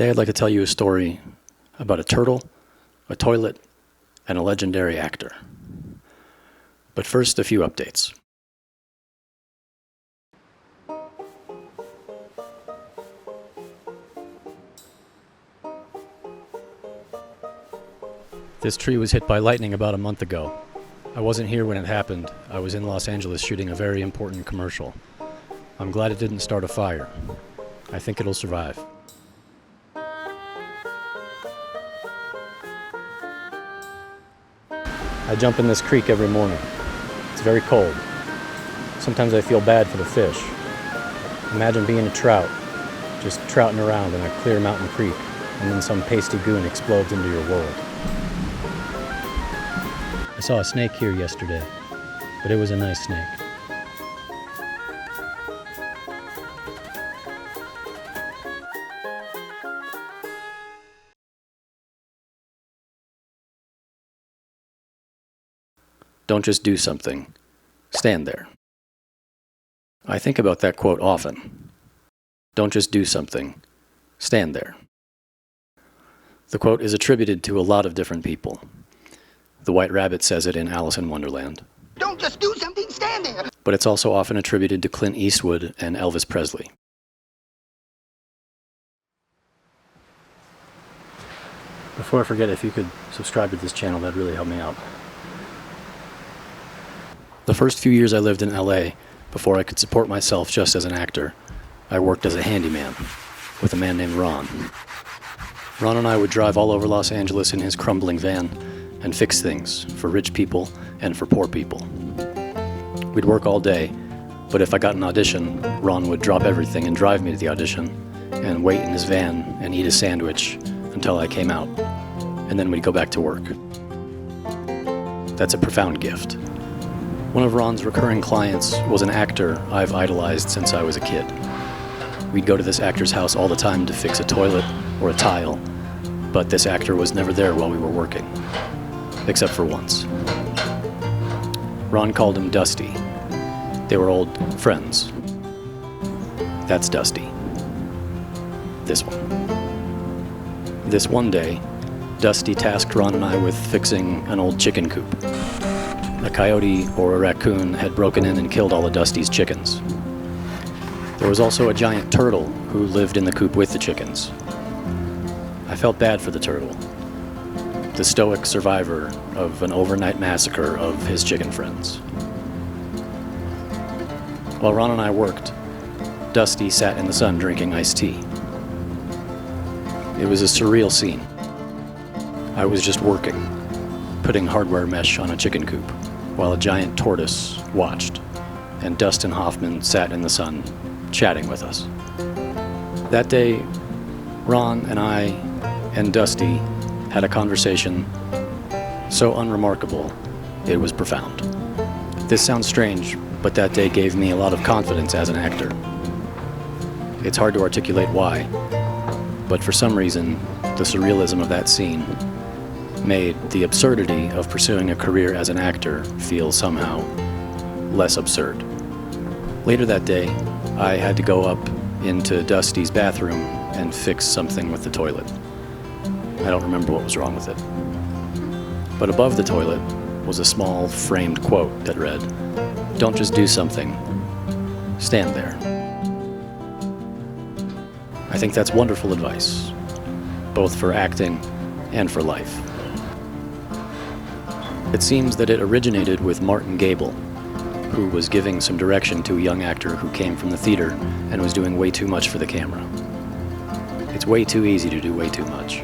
Today I'd like to tell you a story about a turtle, a toilet, and a legendary actor. But first, a few updates. This tree was hit by lightning about a month ago. I wasn't here when it happened. I was in Los Angeles shooting a very important commercial. I'm glad it didn't start a fire. I think it'll survive. I jump in this creek every morning. It's very cold. Sometimes I feel bad for the fish. Imagine being a trout, just trouting around in a clear mountain creek, and then some pasty goon explodes into your world. I saw a snake here yesterday, but it was a nice snake. Don't just do something. Stand there. I think about that quote often. Don't just do something. Stand there. The quote is attributed to a lot of different people. The White Rabbit says it in Alice in Wonderland. Don't just do something, stand there! But it's also often attributed to Clint Eastwood and Elvis Presley. Before I forget, if you could subscribe to this channel, that'd really help me out. The first few years I lived in LA, before I could support myself just as an actor, I worked as a handyman with a man named Ron. Ron and I would drive all over Los Angeles in his crumbling van and fix things for rich people and for poor people. We'd work all day, but if I got an audition, Ron would drop everything and drive me to the audition and wait in his van and eat a sandwich until I came out, and then we'd go back to work. That's a profound gift. One of Ron's recurring clients was an actor I've idolized since I was a kid. We'd go to this actor's house all the time to fix a toilet or a tile, but this actor was never there while we were working, except for once. Ron called him Dusty. They were old friends. That's Dusty. This one. This one day, Dusty tasked Ron and I with fixing an old chicken coop. A coyote or a raccoon had broken in and killed all of Dusty's chickens. There was also a giant turtle who lived in the coop with the chickens. I felt bad for the turtle, the stoic survivor of an overnight massacre of his chicken friends. While Ron and I worked, Dusty sat in the sun drinking iced tea. It was a surreal scene. I was just working, putting hardware mesh on a chicken coop, while a giant tortoise watched, and Dustin Hoffman sat in the sun, chatting with us. That day, Ron and I and Dusty had a conversation so unremarkable, it was profound. This sounds strange, but that day gave me a lot of confidence as an actor. It's hard to articulate why, but for some reason, the surrealism of that scene made the absurdity of pursuing a career as an actor feel somehow less absurd. Later that day, I had to go up into Dusty's bathroom and fix something with the toilet. I don't remember what was wrong with it. But above the toilet was a small framed quote that read, "Don't just do something, stand there." I think that's wonderful advice, both for acting and for life. It seems that it originated with Martin Gable, who was giving some direction to a young actor who came from the theater and was doing way too much for the camera. It's way too easy to do way too much.